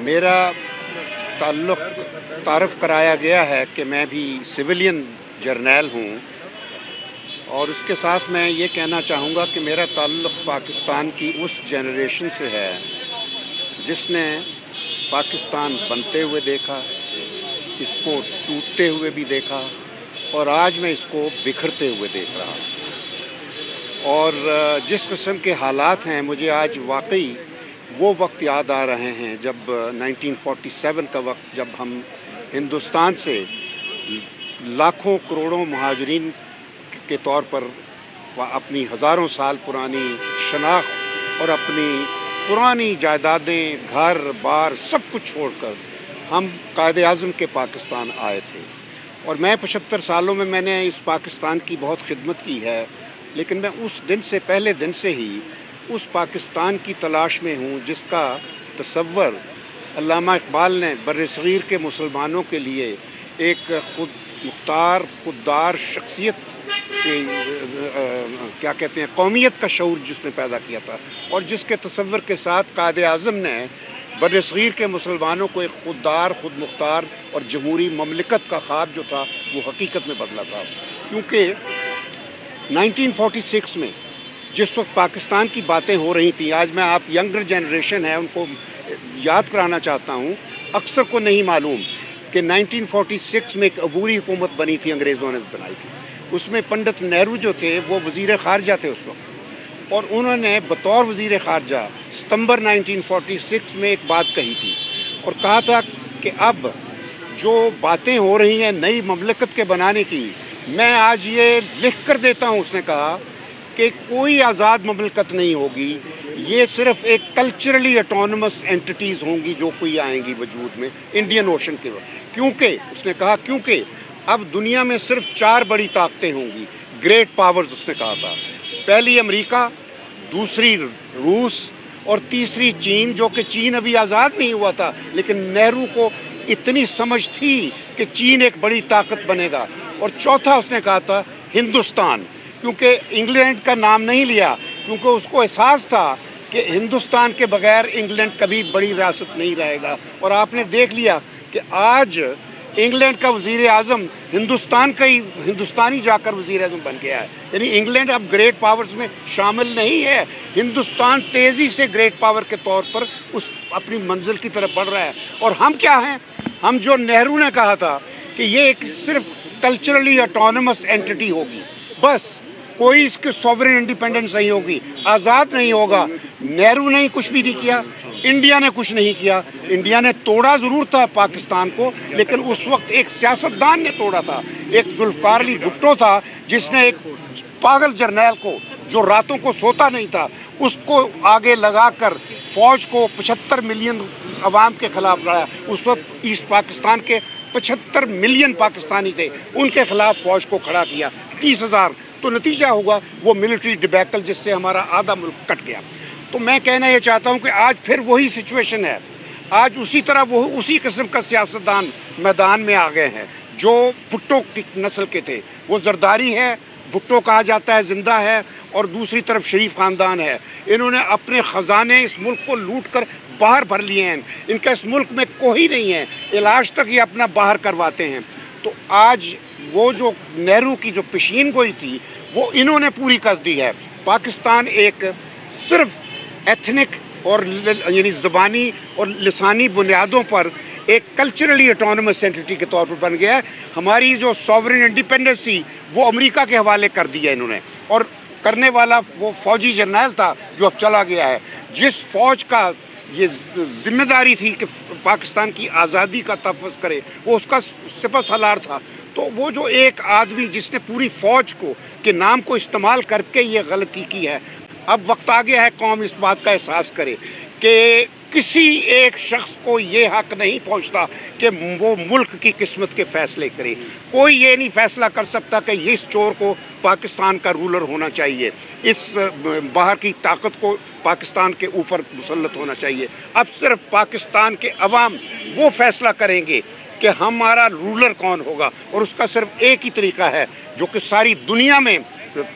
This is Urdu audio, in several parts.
میرا تعلق تعارف کرایا گیا ہے کہ میں بھی سویلین جرنیل ہوں، اور اس کے ساتھ میں یہ کہنا چاہوں گا کہ میرا تعلق پاکستان کی اس جنریشن سے ہے جس نے پاکستان بنتے ہوئے دیکھا، اس کو ٹوٹتے ہوئے بھی دیکھا، اور آج میں اس کو بکھرتے ہوئے دیکھ رہا ہوں۔ اور جس قسم کے حالات ہیں، مجھے آج واقعی وہ وقت یاد آ رہے ہیں جب 1947 کا وقت، جب ہم ہندوستان سے لاکھوں کروڑوں مہاجرین کے طور پر اپنی ہزاروں سال پرانی شناخت اور اپنی پرانی جائیدادیں، گھر بار سب کچھ چھوڑ کر ہم قائد اعظم کے پاکستان آئے تھے۔ اور میں 75 سالوں میں نے اس پاکستان کی بہت خدمت کی ہے، لیکن میں اس دن سے پہلے دن سے ہی اس پاکستان کی تلاش میں ہوں جس کا تصور علامہ اقبال نے برصغیر کے مسلمانوں کے لیے ایک خود مختار خوددار شخصیت کے کیا کہتے ہیں قومیت کا شعور جس نے پیدا کیا تھا، اور جس کے تصور کے ساتھ قائد اعظم نے برصغیر کے مسلمانوں کو ایک خوددار، خود مختار اور جمہوری مملکت کا خواب جو تھا وہ حقیقت میں بدلا تھا۔ کیونکہ 1946 میں جس وقت پاکستان کی باتیں ہو رہی تھیں، آج میں آپ ینگر جنریشن ہے ان کو یاد کرانا چاہتا ہوں، اکثر کو نہیں معلوم کہ 1946 میں ایک عبوری حکومت بنی تھی، انگریزوں نے بنائی تھی۔ اس میں پنڈت نہرو جو تھے وہ وزیر خارجہ تھے اس وقت، اور انہوں نے بطور وزیر خارجہ ستمبر 1946 میں ایک بات کہی تھی، اور کہا تھا کہ اب جو باتیں ہو رہی ہیں نئی مملکت کے بنانے کی، میں آج یہ لکھ کر دیتا ہوں، اس نے کہا کہ کوئی آزاد مملکت نہیں ہوگی، یہ صرف ایک کلچرلی اٹونومس اینٹیز ہوں گی جو کوئی آئیں گی وجود میں انڈین اوشن کے وقت۔ کیونکہ اس نے کہا کیونکہ اب دنیا میں صرف 4 بڑی طاقتیں ہوں گی، گریٹ پاورز اس نے کہا تھا۔ پہلی امریکا، دوسری روس، اور تیسری چین، جو کہ چین ابھی آزاد نہیں ہوا تھا، لیکن نہرو کو اتنی سمجھ تھی کہ چین ایک بڑی طاقت بنے گا۔ اور چوتھا اس نے کہا تھا ہندوستان، کیونکہ انگلینڈ کا نام نہیں لیا، کیونکہ اس کو احساس تھا کہ ہندوستان کے بغیر انگلینڈ کبھی بڑی ریاست نہیں رہے گا۔ اور آپ نے دیکھ لیا کہ آج انگلینڈ کا وزیر اعظم ہندوستان کا ہی ہندوستانی جا کر وزیر اعظم بن گیا ہے، یعنی انگلینڈ اب گریٹ پاورز میں شامل نہیں ہے، ہندوستان تیزی سے گریٹ پاور کے طور پر اس اپنی منزل کی طرف بڑھ رہا ہے۔ اور ہم کیا ہیں؟ ہم جو نہرو نے کہا تھا کہ یہ ایک صرف کلچرلی اٹونومس اینٹی ہوگی، بس کوئی اس کے سوورن انڈیپینڈنس نہیں ہوگی، آزاد نہیں ہوگا۔ نہرو نے کچھ بھی نہیں کیا، انڈیا نے کچھ نہیں کیا۔ انڈیا نے توڑا ضرور تھا پاکستان کو، لیکن اس وقت ایک سیاستدان نے توڑا تھا، ایک ذوالفقار علی بھٹو تھا جس نے ایک پاگل جرنیل کو جو راتوں کو سوتا نہیں تھا اس کو آگے لگا کر فوج کو 75 ملین عوام کے خلاف لڑایا۔ اس وقت ایسٹ پاکستان کے 75 ملین پاکستانی تھے، ان کے خلاف فوج کو کھڑا کیا، 30,000۔ تو نتیجہ ہوگا وہ ملٹری ڈیبیکل جس سے ہمارا آدھا ملک کٹ گیا۔ تو میں کہنا یہ چاہتا ہوں کہ آج پھر وہی سچویشن ہے، آج اسی طرح وہ اسی قسم کا سیاستدان میدان میں آ گئے ہیں جو بھٹو کی نسل کے تھے۔ وہ زرداری ہے، بھٹو کہا جاتا ہے زندہ ہے، اور دوسری طرف شریف خاندان ہے۔ انہوں نے اپنے خزانے اس ملک کو لوٹ کر باہر بھر لیے ہیں، ان کا اس ملک میں کوئی نہیں ہے، علاج تک یہ اپنا باہر کرواتے ہیں۔ تو آج وہ جو نہرو کی جو پیشین گوئی تھی وہ انہوں نے پوری کر دی ہے۔ پاکستان ایک صرف ایتھنک اور یعنی زبانی اور لسانی بنیادوں پر ایک کلچرلی اٹونومس اینٹی کے طور پر بن گیا ہے۔ ہماری جو سوورن انڈیپینڈنس تھی وہ امریکہ کے حوالے کر دیا انہوں نے، اور کرنے والا وہ فوجی جرنیل تھا جو اب چلا گیا ہے۔ جس فوج کا یہ ذمہ داری تھی کہ پاکستان کی آزادی کا تحفظ کرے، وہ اس کا سپہ سالار تھا۔ تو وہ جو ایک آدمی جس نے پوری فوج کو کے نام کو استعمال کر کے یہ غلطی کی ہے، اب وقت آ گیا ہے قوم اس بات کا احساس کرے کہ کسی ایک شخص کو یہ حق نہیں پہنچتا کہ وہ ملک کی قسمت کے فیصلے کرے۔ کوئی یہ نہیں فیصلہ کر سکتا کہ اس چور کو پاکستان کا رولر ہونا چاہیے، اس باہر کی طاقت کو پاکستان کے اوپر مسلط ہونا چاہیے۔ اب صرف پاکستان کے عوام وہ فیصلہ کریں گے کہ ہمارا رولر کون ہوگا، اور اس کا صرف ایک ہی طریقہ ہے جو کہ ساری دنیا میں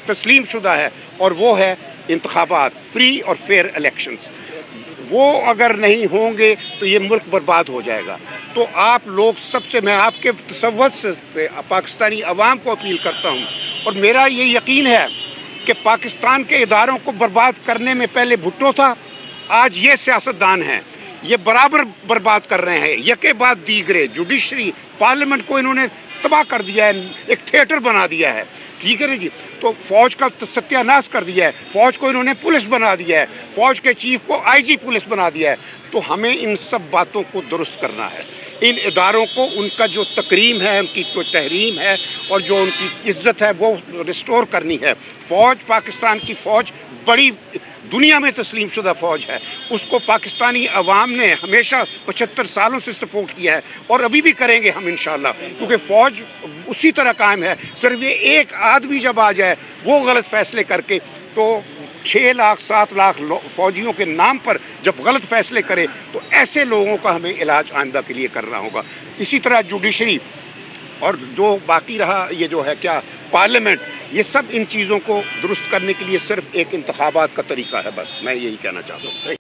تسلیم شدہ ہے، اور وہ ہے انتخابات، فری اور فیئر الیکشنز۔ وہ اگر نہیں ہوں گے تو یہ ملک برباد ہو جائے گا. تو آپ لوگ سب سے میں آپ کے تصور سے پاکستانی عوام کو اپیل کرتا ہوں، اور میرا یہ یقین ہے کہ پاکستان کے اداروں کو برباد کرنے میں پہلے بھٹو تھا، آج یہ سیاستدان ہیں، یہ برابر برباد کر رہے ہیں. یکے بعد دیگرے جوڈیشری پارلیمنٹ کو انہوں نے تباہ کر دیا ہے، ایک تھیٹر بنا دیا ہے. ٹھیک ہے نا جی. تو فوج کا ستیہ ناش کر دیا ہے، فوج کو انہوں نے پولیس بنا دیا ہے، فوج کے چیف کو آئی جی پولیس بنا دیا ہے. تو ہمیں ان سب باتوں کو درست کرنا ہے. ان اداروں کو ان کا جو تکریم ہے، ان کی جو تحریم ہے اور جو ان کی عزت ہے وہ ریسٹور کرنی ہے. فوج، پاکستان کی فوج بڑی دنیا میں تسلیم شدہ فوج ہے. اس کو پاکستانی عوام نے ہمیشہ 75 سالوں سے سپورٹ کیا ہے، اور ابھی بھی کریں گے ہم انشاءاللہ، کیونکہ فوج اسی طرح قائم ہے. صرف یہ ایک آدمی جب آ جائے وہ غلط فیصلے کر کے، تو 6 لاکھ 7 لاکھ فوجیوں کے نام پر جب غلط فیصلے کرے تو ایسے لوگوں کا ہمیں علاج آئندہ کے لیے کرنا ہوگا. اسی طرح جوڈیشری اور جو باقی رہا یہ جو ہے کیا پارلیمنٹ، یہ سب ان چیزوں کو درست کرنے کے لیے صرف ایک انتخابات کا طریقہ ہے. بس میں یہی کہنا چاہتا ہوں.